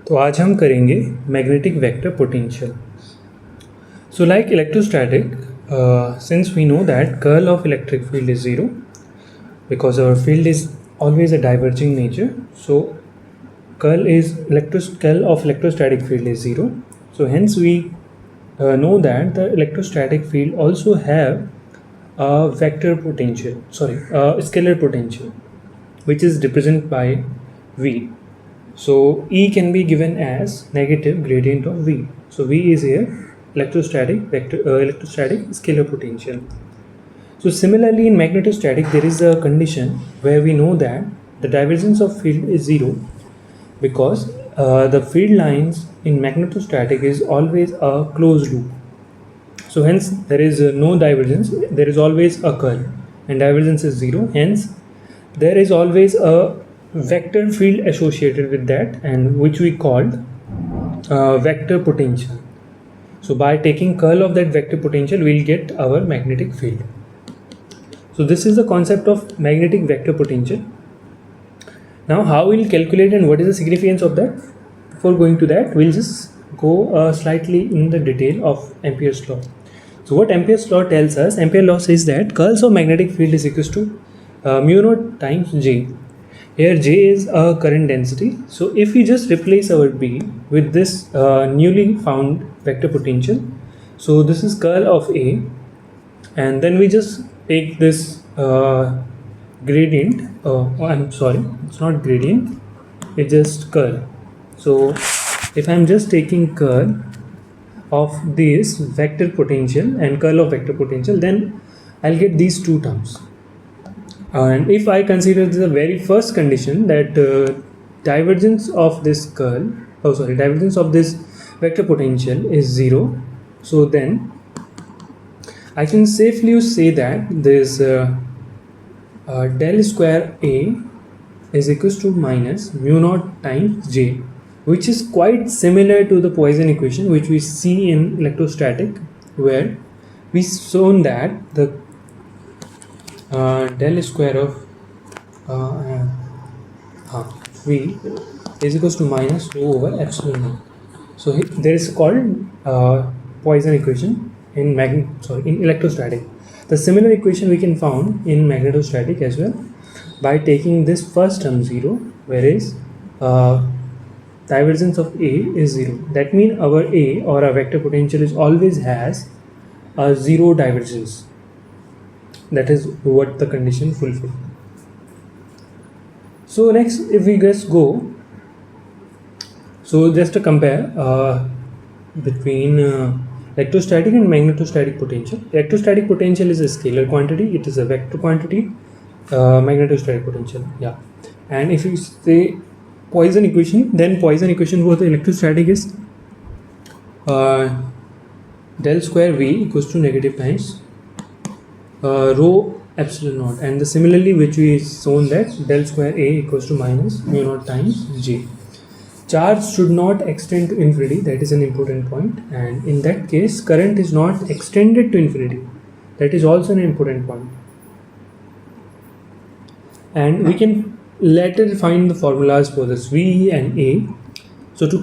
तो आज हम करेंगे magnetic vector potential. So like electrostatic, since we know that curl of electric field is zero because our field is always a diverging nature, so curl of electrostatic field is zero. So hence we know that the electrostatic field also have a scalar potential, which is represented by V. So E can be given as negative gradient of V. So V is here electrostatic scalar potential. So similarly in magnetostatic there is a condition where we know that the divergence of field is zero because the field lines in magnetostatic is always a closed loop. So hence there is no divergence, there is always a curl, and divergence is zero, hence there is always a vector field associated with that, and which we called vector potential. So by taking curl of that vector potential we'll get our magnetic field. So this is the concept of magnetic vector potential. Now how we'll calculate and what is the significance of that? Before going to that, we'll just go slightly in the detail of Ampere's law. So what Ampere's law tells us, Ampere's law says that curls of magnetic field is equal to mu naught times J. Here J is a current density. So if we just replace our B with this newly found vector potential, so this is curl of A, and then we just take this gradient. I'm sorry, it's not gradient, it's just curl. So if I'm just taking curl of this vector potential and curl of vector potential, then I'll get these two terms. And if I consider the very first condition that divergence of this vector potential is zero, so then I can safely say that this del square A is equals to minus mu naught times J, which is quite similar to the Poisson equation which we see in electrostatic, where we shown that the del square of V is equals to minus rho over epsilon naught. So there is called Poisson equation in electrostatic. The similar equation we can found in magnetostatic as well by taking this first term zero, whereas divergence of A is zero. That means our A or our vector potential is always has a zero divergence. That is what the condition fulfill. So next, if we just go, so just to compare between electrostatic and magnetostatic potential. Electrostatic potential is a scalar quantity, it is a vector quantity. Magnetostatic potential, yeah. And if you say Poisson equation, then Poisson equation for the electrostatic is del square V equals to negative times rho epsilon naught, and the similarly which we shown that del square A equals to minus mu naught times J. Charge should not extend to infinity, that is an important point, and in that case current is not extended to infinity, that is also an important point. And we can later find the formulas for this V and A. So to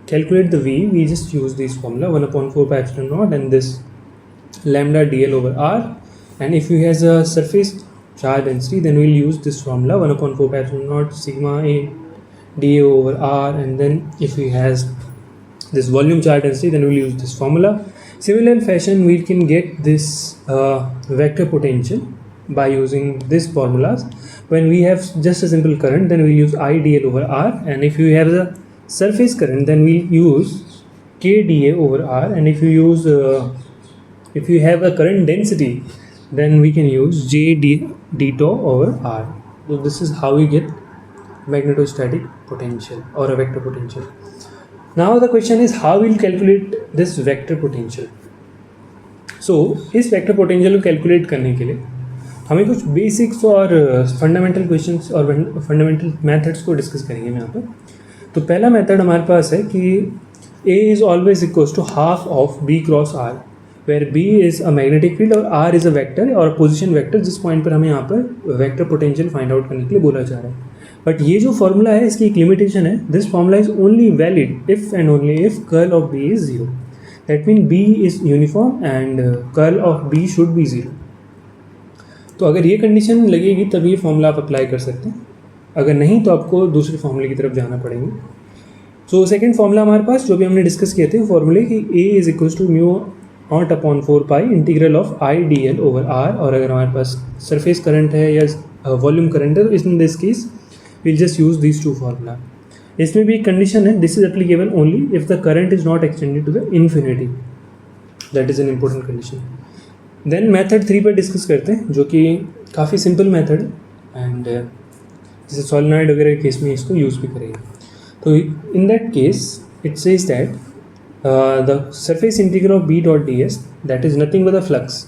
calculate the V, we just use this formula 1 upon 4 pi epsilon naught and this lambda dl over r. And if we has a surface charge density, then we'll use this formula 1 upon 4 pi epsilon naught sigma A dA over r. And then if we has this volume charge density, then we'll use this formula. Similar fashion, we can get this vector potential by using these formulas. When we have just a simple current, then we use I dl over r, and if you have a surface current, then we use k dA over r, and if you have a current density, then we can use j d tau over r. So this is how we get magnetostatic potential or a vector potential. Now the question is how we'll calculate this vector potential. So इस vector potential को calculate करने के लिए हमें कुछ basics और fundamental questions और fundamental methods को डिस्कस करेंगे यहाँ पर. तो पहला मेथड हमारे पास है कि A is always equals to half of B cross R, where B is a magnetic field और R इज़ अ वेक्टर और पोजीशन वेक्टर, जिस पॉइंट पर हमें यहाँ पर वेक्टर पोटेंशियल फाइंड आउट करने के लिए बोला जा रहा है. बट ये जो फॉर्मूला है इसकी एक लिमिटेशन है, this formula is only valid if and only if curl of B is zero. That mean B is uniform and curl of B should be zero. तो अगर ये कंडीशन लगेगी तब ये फॉर्मूला आप अप्लाई कर सकते हैं, अगर नहीं तो आपको दूसरे फॉर्मूले की तरफ जाना पड़ेगा. सो सेकेंड फॉर्मूला हमारे पास जो भी हमने डिस्कस किए थे फॉर्मूले कि A is equal to mu naught upon 4 pi integral of I d l over r. और अगर हमारे पास सरफेस करंट है या वॉल्यूम करंट है तो in this case will just use this two formula. इसमें भी एक कंडीशन है, this is applicable only if the current is not extended to the infinity. That is an important condition. Then method 3 पर discuss करते हैं जो कि काफ़ी सिंपल मेथड है एंड जैसे सॉलिनॉइड वगैरह के केस में इसको यूज़ भी करेंगे. तो in that case it says that the surface integral of B dot ds that is nothing but the flux.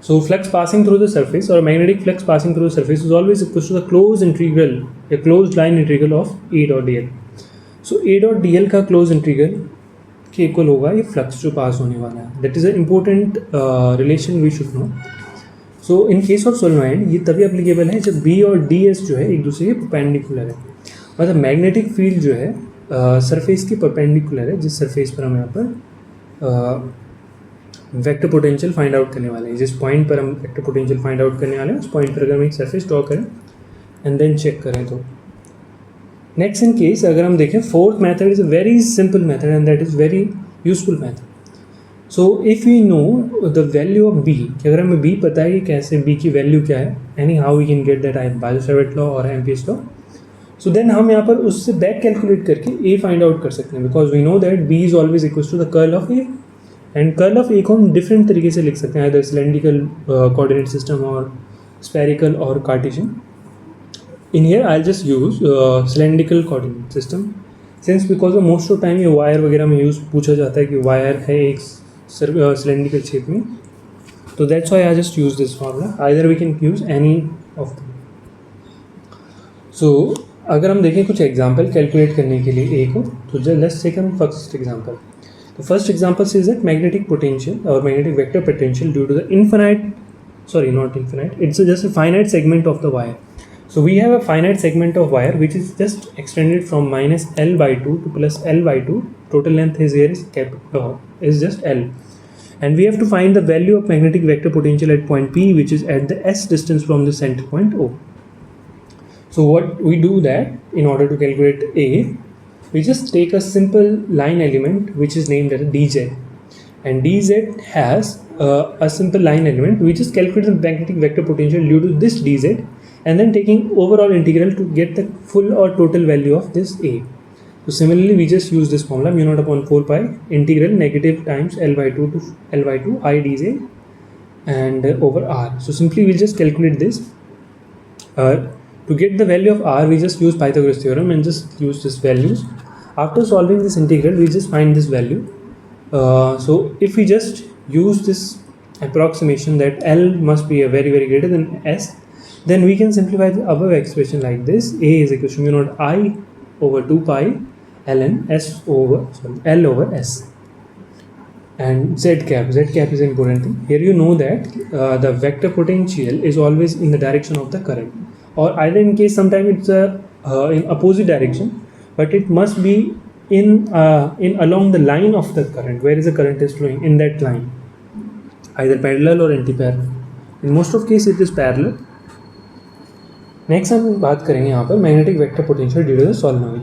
So flux passing through the surface or magnetic flux passing through the surface is always equal to the closed integral, a closed line integral of A dot dl. So A dot dl का closed integral के equal होगा ये flux जो pass होने वाला है. That is a important relation we should know. So in case of solenoid ये तभी एप्लीकेबल है जब बी और डी एस जो है एक दूसरे के परपेंडिकुलर है. मतलब मैग्नेटिक फील्ड जो है सरफेस की परपेंडिकुलर है, जिस सरफेस पर हम यहाँ पर वेक्टर पोटेंशियल फाइंड आउट करने वाले हैं. जिस पॉइंट पर हम वेक्टर पोटेंशियल फाइंड आउट करने वाले हैं उस पॉइंट पर अगर हम एक सरफेस ड्रॉ करें एंड देन चेक करें तो नेक्स्ट इन केस अगर हम देखें fourth method is a very simple method and that is very useful method. So if we know the value of B, कि अगर हमें बी पता है कि कैसे बी की वैल्यू क्या है, anyhow we can get that I Biot Savart law और एम्पीयर्स लॉ. सो देन हम यहाँ पर उससे बैक कैलकुलेट करके ए फाइंड आउट कर सकते हैं because we know that B is always equal to the curl of A. And curl of A को हम डिफरेंट तरीके से लिख सकते हैं, आइदर सिलेंड्रिकल कोऑर्डिनेट सिस्टम और स्फेरिकल और Cartesian. In here I'll just use cylindrical coordinate system since because of most of time ये वायर वगैरह में यूज़ पूछा जाता है कि वायर है एक सिलेंड्रिकल शेप में, तो that's why I just use this formula. Either we can use any of them. So अगर हम देखें कुछ एग्जाम्पल कैलकुलेट करने के लिए ए को, तो let's take a first example. The first example says that magnetic potential or magnetic vector potential due to the it's just a finite segment of the wire. So we have a finite segment of wire which is just extended from minus L by 2 to plus L by 2. Total length is here is just L. And we have to find the value of magnetic vector potential at point P, which is at the S distance from the center point O. So what we do that in order to calculate A, we just take a simple line element which is named as dz. And dz has a simple line element. We just calculate the magnetic vector potential due to this dz and then taking overall integral to get the full or total value of this A. So similarly we just use this formula mu naught upon 4 pi integral negative times L by 2 to L by 2 I dz and over R. So simply we'll just calculate this. To get the value of R we just use Pythagoras theorem and just use this values. After solving this integral we just find this value. So if we just use this approximation that L must be a very greater than S, then we can simplify the above expression like this. A is equal to mu naught I over 2 pi ln L over S. And z cap is an important thing. Here you know that the vector potential is always in the direction of the current, or either in case sometimes it's in opposite direction, but it must be in along the line of the current, where is the current is flowing in that line, either parallel or anti-parallel. In most of case it is parallel. Next हम बात करेंगे यहाँ पर magnetic vector potential due to the solenoid.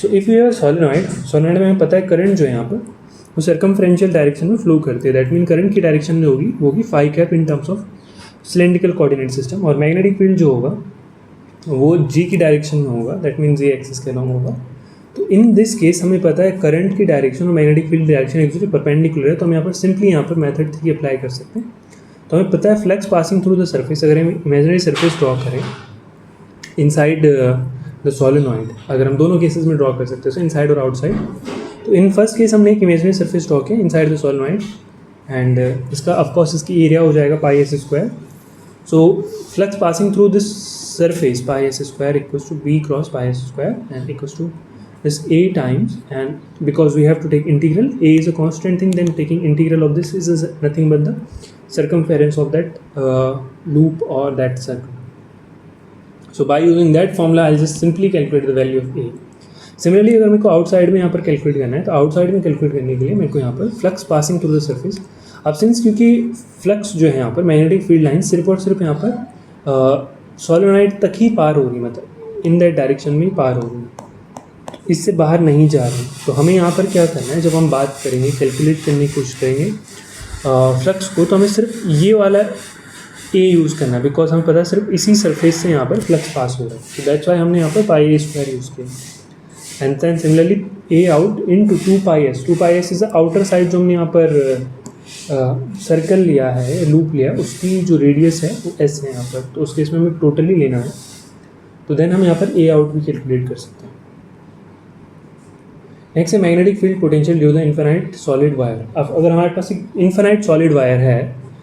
So if you have solenoid में हमें पता है current जो है यहाँ पर वो सर्कमफ्रेंशियल डायरेक्शन में फ्लो करती है. दैट मीन करंट की डायरेक्शन में होगी phi cap in terms of cylindrical coordinate system, और मैग्नेटिक फील्ड जो होगा वो जी की डायरेक्शन में होगा. दैट मीन जी एक्सिस के अलॉन्ग होगा. तो इन दिस केस हमें पता है करंट की डायरेक्शन और मैग्नेटिक फील्ड डायरेक्शन एक दूसरे परपेंडिकुलर है, तो हम यहाँ पर सिंपली यहाँ पर मेथड 3 अप्लाई कर सकते हैं. तो हमें पता है flux passing through the surface. अगर हम इमेजिनरी सर्फेस ड्रॉ करें इनसाइड द सोलेनॉइड, अगर हम दोनों केसेस में ड्रॉ कर सकते हैं, इनसाइड और आउटसाइड. तो इन फर्स्ट केस हमने एक इमेजिनरी सर्फेस ड्रॉ किया इनसाइड द सोलेनॉइड एंड इसका ऑफकोर्स इसकी एरिया हो जाएगा pi s square. So flux passing through this surface pi s square equals to b cross pi s square and equals to this a times, and because we have to take integral, a is a constant thing, then taking integral of this is nothing but the circumference of that loop or that circle. So by using that formula I just simply calculate the value of A. Similarly अगर मेरे को outside में यहाँ पर calculate करना है तो outside में कैलकुलेट करने के लिए मेरे को यहाँ पर flux passing through the surface. अब सिंस क्योंकि फ्लक्स जो है यहाँ पर मैग्नेटिक फील्ड लाइन सिर्फ और सिर्फ यहाँ पर सोलेनोइड तक ही पार हो रही, मतलब इन दैट डायरेक्शन में ही पार हो रही, इससे बाहर नहीं जा रही। तो हमें यहाँ पर क्या करना है, जब हम बात करेंगे कैलकुलेट करने की कोशिश करेंगे फ्लक्स को, तो हमें सिर्फ ये वाला ए यूज़ करना है, बिकॉज हमें पता है सिर्फ इसी सरफेस से यहाँ पर फ्लक्स पास हो रहा है। तो दैट्स वाई हमने यहाँ पर पाई ए स्क्वायर यूज़ किया। And then similarly a out in to 2πs। 2πs is the outer side जो हमने यहाँ पर सर्कल लिया है, लूप लिया, उसकी जो रेडियस है वो एस है यहाँ पर। तो उस केस में हमें टोटली लेना है, तो देन हम यहाँ पर ए आउट भी कैलकुलेट कर सकते हैं। नेक्स्ट है magnetic field potential due the infinite solid wire. अब अगर हमारे पास एक इन्फिनाइट सॉलिड वायर है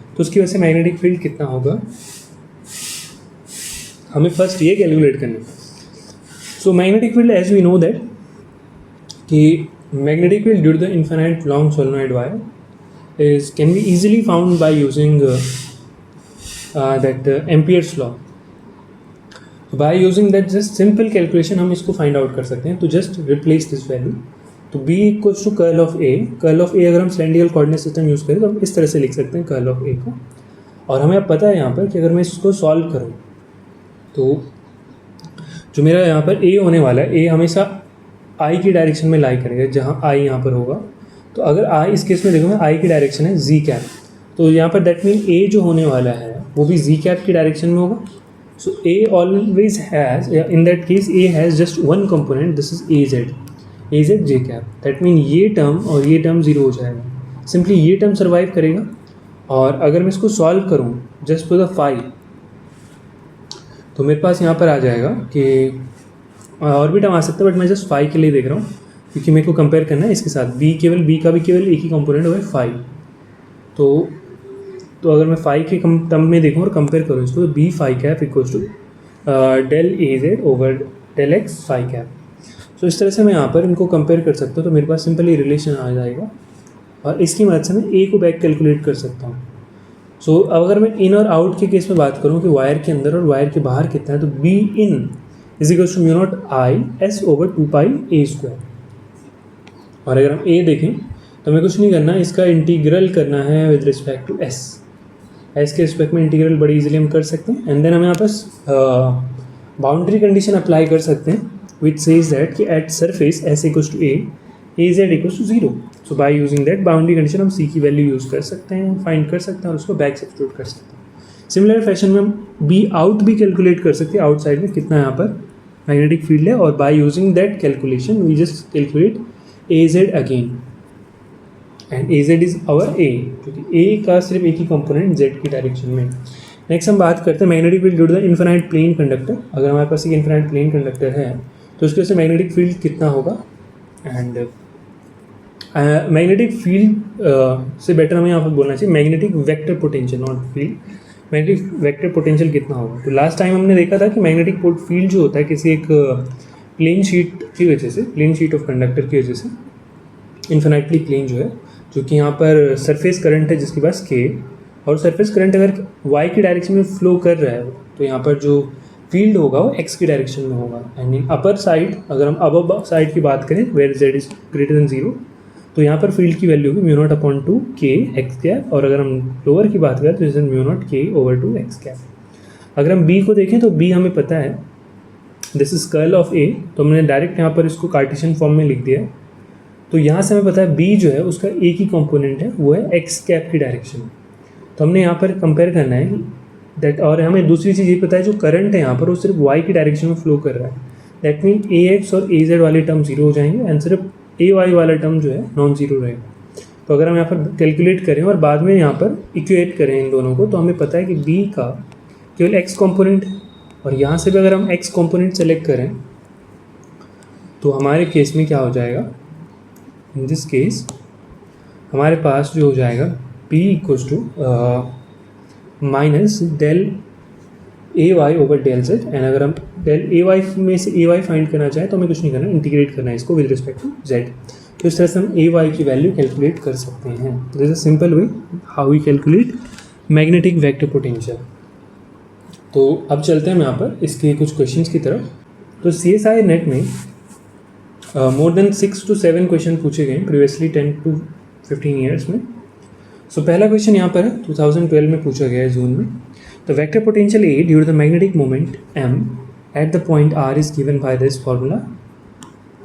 तो उसकी वजह से मैग्नेटिक फील्ड कितना होगा, हमें फर्स्ट ये कैलकुलेट करना है। So magnetic field as we know that कि magnetic field due to the infinite long solenoid wire is can be easily found by using that Ampere's law. By using that just simple calculation हम इसको find out कर सकते हैं। तो just replace this value, तो B equals to curl of A। curl of A अगर हम cylindrical coordinate system use करें तो हम इस तरह से लिख सकते हैं curl of A को। और हमें अब पता है यहाँ पर कि अगर मैं इसको सॉल्व करूँ तो जो मेरा यहाँ पर A होने वाला है, A हमेशा I की डायरेक्शन में लाई करेगा, जहाँ I यहाँ पर होगा। तो अगर आई इस केस में देखो मैं आई की डायरेक्शन है जी कैप, तो यहाँ पर दैट मीन ए जो होने वाला है वो भी जी कैप की डायरेक्शन में होगा। So A always has, in that case A has just one component, this is A z j cap. That mean ये टर्म और ये टर्म जीरो हो जाएगा, सिंपली ये टर्म सर्वाइव करेगा। और अगर मैं इसको सॉल्व करूँ जस्ट फॉर द फाई, तो मेरे पास यहाँ पर आ जाएगा कि और भी टर्म आ सकता है, बट मैं जस्ट फाई के लिए देख रहा हूँ क्योंकि मेरे को कंपेयर करना है इसके साथ। बी का भी केवल एक ही कंपोनेंट हुआ है 5। तो अगर मैं 5 के टर्म में देखूँ और कंपेयर करूँ इसको, तो B phi cap equals to del A z over del x phi cap. So इस तरह से मैं यहाँ पर इनको कंपेयर कर सकता हूँ, तो मेरे पास सिंपली रिलेशन आ जाएगा और इसकी मदद से मैं ए को बैक कैलकुलेट कर सकता हूँ। सो अब अगर मैं इन और आउट के केस में बात करूँ कि वायर के अंदर और वायर के बाहर कितना है, तो B in is equals to mu naught I s over 2π A square. और अगर हम ए देखें तो हमें कुछ नहीं करना, इसका इंटीग्रल करना है with respect to S. S के रिस्पेक्ट में इंटीग्रल बड़ी इजीली हम कर सकते हैं। एंड देन हम यहाँ पर बाउंड्री कंडीशन अप्लाई कर सकते हैं विच सेज दैट कि at surface S equals to A Z equals to 0। So by using that boundary condition हम सी की वैल्यू यूज़ कर सकते हैं, फाइंड कर सकते हैं और उसको बैक सब्स्टिट्यूट कर सकते हैं। सिमिलर फैशन में हम बी आउट भी कैलकुलेट कर सकते हैं, आउटसाइड में कितना यहाँ पर मैग्नेटिक फील्ड है। और by using that calculation we just calculate AZ again, and AZ is our A, क्योंकि A का सिर्फ एक ही कंपोनेंट Z की डायरेक्शन में। नेक्स्ट हम बात करते हैं magnetic field due to the infinite plane conductor. अगर हमारे पास एक इन्फिनाइट प्लेन कंडक्टर है तो उसकी वजह से मैग्नेटिक फील्ड कितना होगा। एंड मैग्नेटिक फील्ड से बेटर हमें यहाँ पर बोलना चाहिए magnetic vector potential, not field. Magnetic vector potential कितना होगा, तो लास्ट टाइम हमने देखा था कि मैग्नेटिक फील्ड जो होता है किसी एक प्लेन शीट की वजह से, प्लेन शीट ऑफ कंडक्टर की वजह से, इन्फिनाइटली प्लेन जो है, जो कि यहाँ पर सरफेस करंट है जिसके पास के, और सरफेस करंट अगर वाई की डायरेक्शन में फ्लो कर रहा है तो यहाँ पर जो फील्ड होगा वो एक्स की डायरेक्शन में होगा। एंड इन अपर साइड अगर हम अबव साइड की बात करें where Z is greater than 0, तो यहाँ पर फील्ड की वैल्यू होगी म्यू नॉट अपॉन 2 के एक्स कैप। और अगर हम लोअर की बात करें तो इज म्यू नॉट के ओवर 2 एक्स कैप। अगर हम बी को देखें तो बी हमें पता है this is curl of A, तो हमने डायरेक्ट यहाँ पर इसको कार्टेशियन फॉर्म में लिख दिया है। तो यहाँ से हमें पता है बी जो है उसका एक ही कंपोनेंट है, वो है एक्स कैप की डायरेक्शन। तो हमने यहाँ पर कंपेयर करना है दैट, और हमें दूसरी चीज़ ये पता है जो करंट है यहाँ पर वो सिर्फ वाई की डायरेक्शन में फ्लो कर रहा है। दैट मीन ए एक्स और ए जेड वाले टर्म जीरो हो जाएंगे एंड सिर्फ ए वाई वाला टर्म जो है नॉन जीरो रहेगा। तो अगर हम यहाँ पर कैलकुलेट करें और बाद में यहाँ पर इक्वेट करें इन दोनों को, तो हमें पता है कि बी का केवल एक्स कॉम्पोनेंट है, और यहाँ से भी अगर हम एक्स कॉम्पोनेंट सेलेक्ट करें तो हमारे केस में क्या हो जाएगा, इन दिस केस हमारे पास जो हो जाएगा P equals to minus del A Y over del Z. And अगर हम डेल ए वाई में से ए वाई फाइंड करना चाहें तो हमें कुछ नहीं करना, इंटीग्रेट करना है इसको विद रिस्पेक्ट टू जेड। तो इस तरह से हम ए वाई की वैल्यू कैलकुलेट कर सकते हैं। This is a simple way how we calculate magnetic vector potential. तो अब चलते हैं हम यहाँ पर इसके कुछ क्वेश्चंस की तरफ। तो CSI नेट में मोर देन 6 to 7 क्वेश्चन पूछे गए प्रीवियसली 10 to 15 ईयर्स में। सो पहला क्वेश्चन यहाँ पर है 2012 में पूछा गया है जून में। The vector potential A due to the magnetic moment M at the point R is given by this formula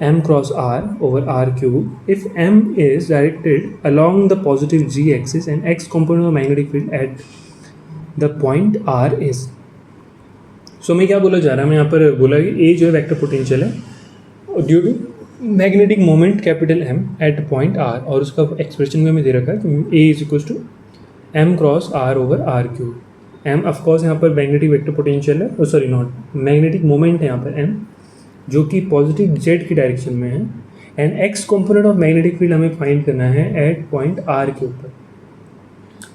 M cross R over R cube if M is directed along the positive G axis and X component of magnetic field at the point R is। सो मैं क्या बोला जा रहा है, मैं यहाँ पर बोला कि A जो है वेक्टर पोटेंशियल है due to magnetic moment capital M at point R, और उसका एक्सप्रेशन में दे रखा है कि A is equal to M cross R over R cube. M of course यहाँ पर मैग्नेटिक वेक्टर पोटेंशियल है, सॉरी नॉट मैग्नेटिक मोमेंट है यहाँ पर M, जो कि पॉजिटिव जेड की डायरेक्शन में है, and x component of magnetic field हमें फाइंड करना है एट पॉइंट आर के ऊपर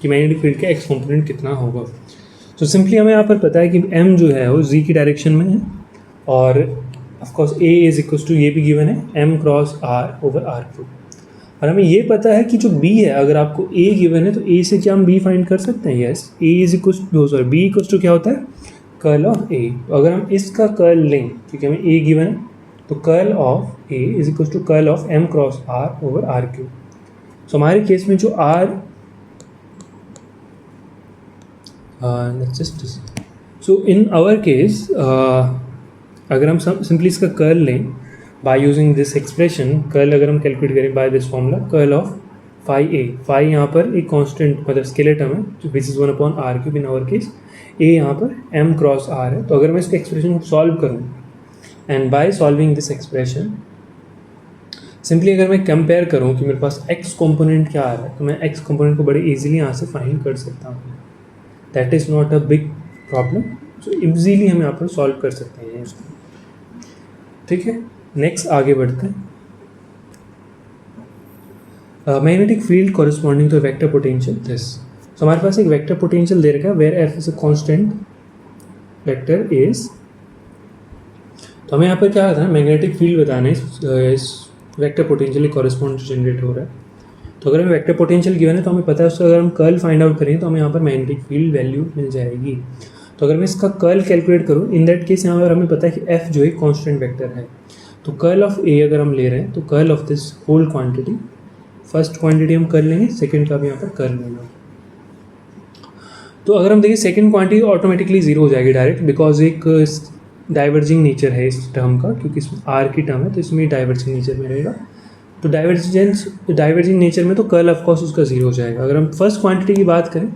कि मैग्नेटिक फील्ड का एक्स कंपोनेंट कितना होगा। तो सिंपली हमें यहाँ पर पता है कि एम जो है वो जी की डायरेक्शन में है, और of course A is equal to ये भी गिवन है M cross R over R cube. और हमें ये पता है कि जो बी है, अगर आपको ए गिवन है तो ए से क्या हम बी फाइंड कर सकते हैं? Yes, A is equal to sorry B equal to क्या होता है? Curl of A. अगर हम इसका कर्ल लें, क्योंकि हमें ए गिवन है, तो curl of A is equal to curl of M cross R over R cube. So हमारे केस में जो or so in our case अगर हम सिंपली इसका कर्ल लें by using this expression, curl अगर हम कैलकुलेट करें by this formula, curl of phi A, phi यहाँ पर एक कांस्टेंट मतलब स्केलर टर्म है which is 1/r cube in our case, A यहाँ पर m क्रॉस r है। तो अगर मैं इसके एक्सप्रेशन को सॉल्व करूँ and by solving this expression simply अगर मैं कंपेयर करूँ कि मेरे पास x कंपोनेंट क्या आ रहा है, तो मैं x कंपोनेंट को बड़े इजीली यहाँ से फाइंड कर सकता हूँ। That is not a big problem, so easily हम यहाँ पर सॉल्व कर सकते हैं इसको। ठीक है, नेक्स्ट आगे बढ़ते हैं। Magnetic field corresponding to vector potential this. तो हमारे पास एक वेक्टर पोटेंशियल दे रखा है where F is a constant vector is. तो हमें यहाँ पर क्या आता है, मैग्नेटिक फील्ड बताना है इस वेक्टर पोटेंशियल कॉरेस्पॉन्ड जनरेट हो रहा है। तो अगर हमें वेक्टर पोटेंशियल गिवन है तो हमें पता है उसका अगर हम कर्ल फाइंड आउट करें तो हमें यहाँ पर मैग्नेटिक फील्ड वैल्यू मिल जाएगी। तो अगर मैं इसका कर्ल कैलकुलेट करूँ, इन दैट केस यहाँ पर हमें पता है कि एफ जो एक कॉन्स्टेंट वेक्टर है, तो कर्ल ऑफ ए अगर हम ले रहे हैं तो curl of this whole quantity, first quantity हम कर लेंगे, सेकंड का भी यहाँ पर कर लेंगे। तो अगर हम देखिए सेकंड क्वांटिटी ऑटोमेटिकली जीरो हो जाएगी डायरेक्ट, बिकॉज एक डाइवर्जिंग नेचर है इस टर्म का, क्योंकि इसमें आर की टर्म है तो इसमें डाइवर्जिंग नेचर में रहेगा। तो डाइवर्जिंग नेचर में तो कर्ल ऑफकोर्स उसका जीरो हो जाएगा। अगर हम फर्स्ट क्वांटिटी की बात करें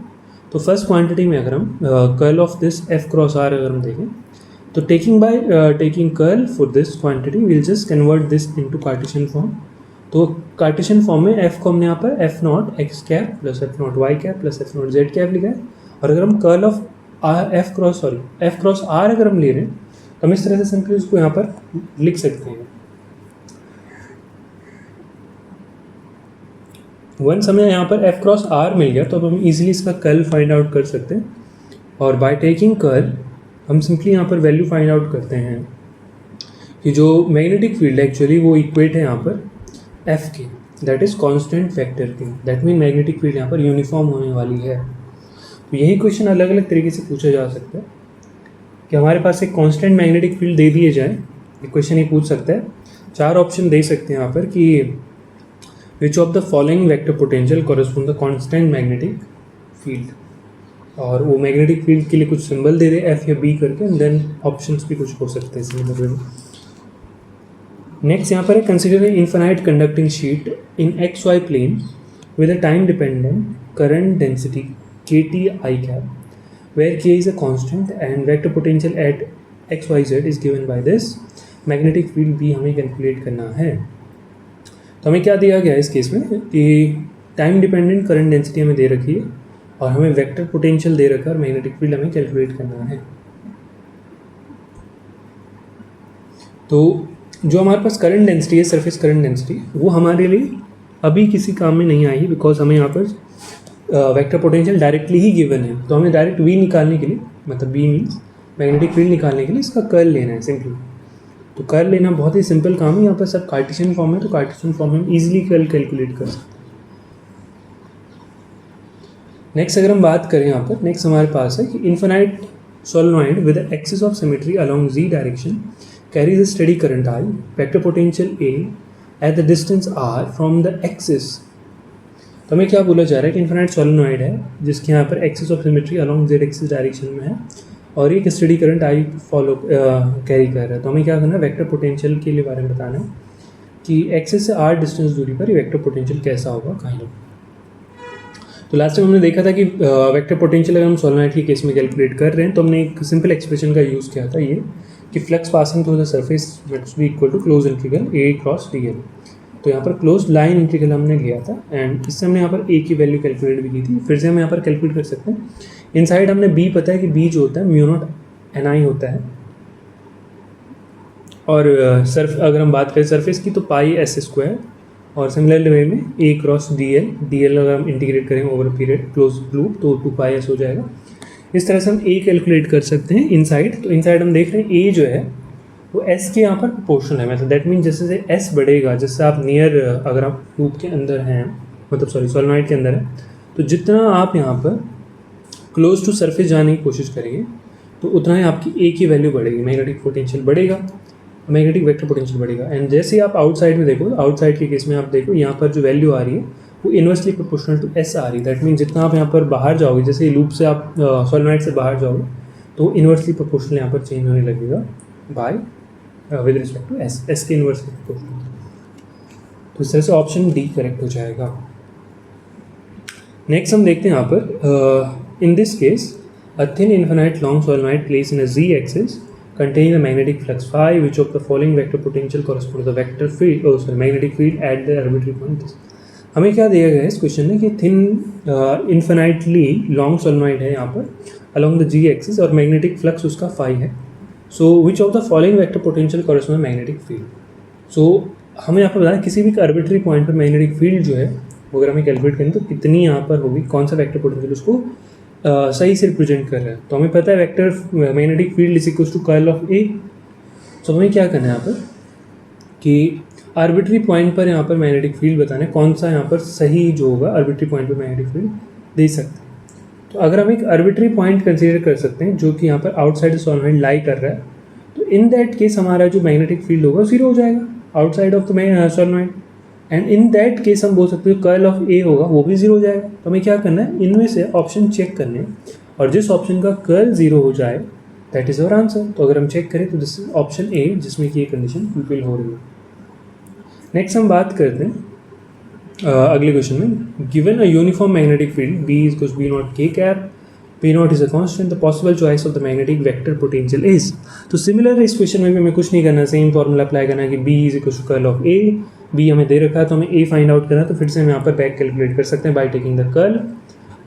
तो फर्स्ट क्वांटिटी में अगर हम curl of this F cross R अगर हम देखें तो taking curl for this quantity will just convert this into Cartesian form. तो कार्टेशियन फॉर्म में एफ को हमने यहाँ पर F not X cap plus F not Y cap plus F not Z cap लिखा है। और अगर हम curl of F cross R अगर हम ले रहे हैं तो हम इस तरह से सिंपली उसको यहाँ पर लिख सकते हैं। वंस हमें यहाँ पर एफ क्रॉस आर मिल गया तो अब हम इजीली इसका कर्ल फाइंड आउट कर सकते हैं, और बाय टेकिंग कर्ल हम सिंपली यहाँ पर वैल्यू फाइंड आउट करते हैं कि जो मैग्नेटिक फील्ड है एक्चुअली वो इक्वेट है यहाँ पर एफ के, दैट इज़ कांस्टेंट वेक्टर की। दैट मीन मैग्नेटिक फील्ड यहाँ पर यूनिफॉर्म होने वाली है। तो यही क्वेश्चन अलग अलग तरीके से पूछा जा सकता है कि हमारे पास एक कांस्टेंट मैग्नेटिक फील्ड दे दिए जाए, ये क्वेश्चन ये पूछ सकता है। चार ऑप्शन दे सकते हैं यहाँ पर कि विच of the following vector potential correspond the constant magnetic field, और वो मैग्नेटिक फील्ड के लिए कुछ सिंबल दे दे एफ या बी करके, एंड देन ऑप्शंस भी कुछ हो सकते हैं सिमिलर वे में। नेक्स्ट यहाँ पर है consider infinite conducting sheet in X Y plane with a time dependent current density K T I cap where K is a constant and vector potential at X Y Z is given by this. Magnetic field भी हमें calculate करना है। तो हमें क्या दिया गया है इस केस में कि टाइम डिपेंडेंट करंट डेंसिटी हमें दे रखी है और हमें वेक्टर पोटेंशियल दे रखा है और मैग्नेटिक फील्ड हमें कैलकुलेट करना है। तो जो हमारे पास करंट डेंसिटी है, सरफेस करंट डेंसिटी, वो हमारे लिए अभी किसी काम में नहीं आई, बिकॉज हमें यहाँ पर वेक्टर पोटेंशियल डायरेक्टली ही गिवन है। तो हमें डायरेक्ट वी निकालने के लिए, मतलब बी मीन्स मैग्नेटिक फील्ड निकालने के लिए इसका कर्ल लेना है सिंपली। तो कर्ल लेना बहुत ही सिंपल काम है, यहाँ पर सब कार्टेशियन फॉर्म है, तो कार्टेशियन फॉर्म में हम ईजिली कर्ल कैलकुलेट कर सकते हैं। नेक्स्ट अगर हम बात करें यहाँ पर, नेक्स्ट हमारे पास है कि infinite solenoid with an axis of symmetry along z direction carries a steady current I, vector potential A at the distance r from the axis. तो हमें क्या बोला जा रहा है कि इन्फिनाइट सोलेनॉइड है जिसके यहाँ पर axis of symmetry along Z axis direction में है और एक study current I follow carry कर रहा है. तो हमें क्या करना है, वेक्टर पोटेंशियल के लिए बारे में बताना है कि एक्सिस से आर डिस्टेंस दूरी पर ये वेक्टर पोटेंशियल कैसा होगा काइंड ऑफ. तो लास्ट टाइम हमने देखा था कि वेक्टर पोटेंशियल अगर हम सोलेनॉइड के केस में कैलकुलेट कर रहे हैं तो हमने एक सिंपल एक्सप्रेशन का यूज़ किया था ये कि flux passing through the surface which B equal to close integral A cross D L. तो यहाँ पर क्लोज लाइन इंटीग्रल हमने लिया था एंड इससे हमने यहाँ पर ए की वैल्यू कैलकुलेट भी की थी. फिर से हम यहाँ पर कैलकुलेट कर सकते हैं. इनसाइड हमने बी पता है कि बी जो होता है म्यू नॉट एन आई होता है और अगर हम बात करें सरफेस की तो पाई एस स्क्वायर और सिमिलर वे में ए क्रॉस डी एल अगर हम इंटीग्रेट करें ओवर पीरियड क्लोज लूप तो 2 पाई एस हो जाएगा. इस तरह से हम ए कैलकुलेट कर सकते हैं इनसाइड. तो इनसाइड हम देख रहे हैं ए जो है वो एस के यहाँ पर प्रोपोर्शनल है. मतलब दैट मीन जैसे से एस बढ़ेगा, जैसे आप नियर अगर आप लूप के अंदर हैं मतलब सोलेनॉइड के अंदर है तो जितना आप यहाँ पर क्लोज टू सरफेस जाने की कोशिश करेंगे तो उतना ही आपकी ए की वैल्यू बढ़ेगी, मैग्नेटिक पोटेंशियल बढ़ेगा, मैग्नेटिक वेक्टर पोटेंशियल बढ़ेगा. एंड जैसे ही आप आउटसाइड में देखो, आउटसाइड के केस में आप देखो यहाँ पर जो वैल्यू आ रही है वो इन्वर्सली प्रोपोर्शनल टू एस आ रही है. दैट मीन जितना आप यहाँ पर बाहर जाओगे, जैसे लूप से आप सोलेनॉइड से बाहर जाओगे तो इन्वर्सली प्रोपोर्शनल यहाँ पर चेंज होने लगेगा by with respect to S के इन्वर्सली प्रोपोर्शनल. तो इस तरह से ऑप्शन डी करेक्ट हो जाएगा. नेक्स्ट हम देखते हैं यहाँ पर इन this case a thin infinite long solenoid placed in a z-axis containing the magnetic flux phi, which of the following vector potential correspond to the vector field, magnetic field at the arbitrary point. हमें क्या दिया गया है इस question में कि thin infinitely long solenoid है यहाँ पर along the z-axis और मैग्नेटिक फ्लक्स उसका phi है. So which of the following vector potential correspond magnetic field. So हमें यहाँ पर बताना किसी भी आर्बिट्री पॉइंट पर मैग्नेटिक फील्ड जो है वो अगर हमें कैलकुलेट करें तो कितनी यहाँ पर होगी, कौन सा वेक्टर पोटेंशियल उसको सही से रिप्रेजेंट कर रहा है. तो हमें पता है vector magnetic field is equal to curl of A. तो हमें क्या करना है यहाँ पर कि आर्बिट्री पॉइंट पर यहाँ पर मैग्नेटिक फील्ड बताना है कौन सा यहाँ पर सही जो होगा आर्बिट्री पॉइंट पर मैग्नेटिक फील्ड दे सकते हैं. तो अगर हम एक आर्बिट्री पॉइंट कंसीडर कर सकते हैं जो कि यहाँ पर आउटसाइड सोलेनॉइड लाई कर रहा है तो इन दैट केस हमारा जो मैग्नेटिक फील्ड होगा 0 हो जाएगा outside of the solenoid. And in that case हम बोल सकते हैं कर्ल ऑफ ए होगा वो भी 0 हो जाएगा. तो हमें क्या करना है, इनमें से ऑप्शन चेक करने हैं और जिस ऑप्शन का कर्ल 0 हो जाए दैट इज़ अवर आंसर. तो अगर हम चेक करें तो दिस इज ऑप्शन ए जिसमें कि ये कंडीशन फुलफिल हो रही है. नेक्स्ट हम बात करते हैं अगले क्वेश्चन में. Given a uniform magnetic field B is B naught K cap, P naught is a constant, the possible choice of the magnetic vector potential is. तो सिमिलर इस क्वेश्चन में भी हमें कुछ नहीं करना, सेम फॉर्मूला अप्लाई करना है कि B is equal to curl of A. B हमें दे रखा है तो हमें ए फाइंड आउट करना है. तो फिर से हम यहाँ पर बैक कैलकुलेट कर सकते हैं बाय टेकिंग द कर्ल.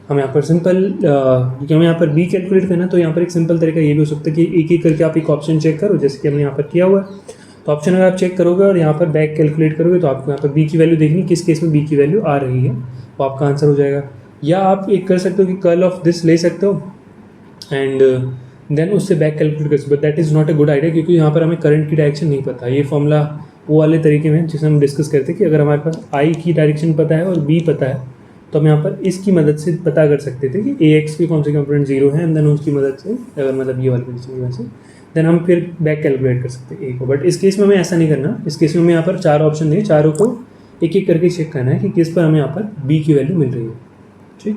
हम यहाँ पर सिंपल क्योंकि हमें यहाँ पर बी कैलकुलेट करना है तो यहाँ पर एक सिंपल तरीका ये भी हो सकता है कि एक एक करके आप एक ऑप्शन चेक करो जैसे कि हमने यहाँ पर किया हुआ है. तो ऑप्शन अगर आप चेक करोगे और यहाँ पर बैक कैलकुलेट करोगे तो आपको यहाँ पर बी की वैल्यू देखनी किस केस में बी की वैल्यू आ रही है तो आपका आंसर हो जाएगा. या आप एक कर सकते हो कि कर्ल ऑफ दिस ले सकते हो एंड देन उससे बैक कैलकुलेट कर सकते हो. That is not a good idea क्योंकि यहाँ पर हमें करंट की डायरेक्शन नहीं पता. ये फॉर्मूला वो वाले तरीके में जिसे हम डिस्कस करते हैं कि अगर हमारे पास आई की डायरेक्शन पता है और बी पता है तो हम यहाँ पर इसकी मदद से पता कर सकते थे कि ए एक्स के कौन से कंपोनेंट 0 है एंड देन उसकी मदद से अगर मतलब ये वाली कंडीशन की वजह से देन हम फिर बैक कैलकुलेट कर सकते हैं ए को. बट इस केस में हमें ऐसा नहीं करना. इस केस में हमें यहाँ पर 4 ऑप्शन दिए, चारों को एक एक करके चेक करना है कि किस पर हमें यहाँ पर बी की वैल्यू मिल रही है. ठीक.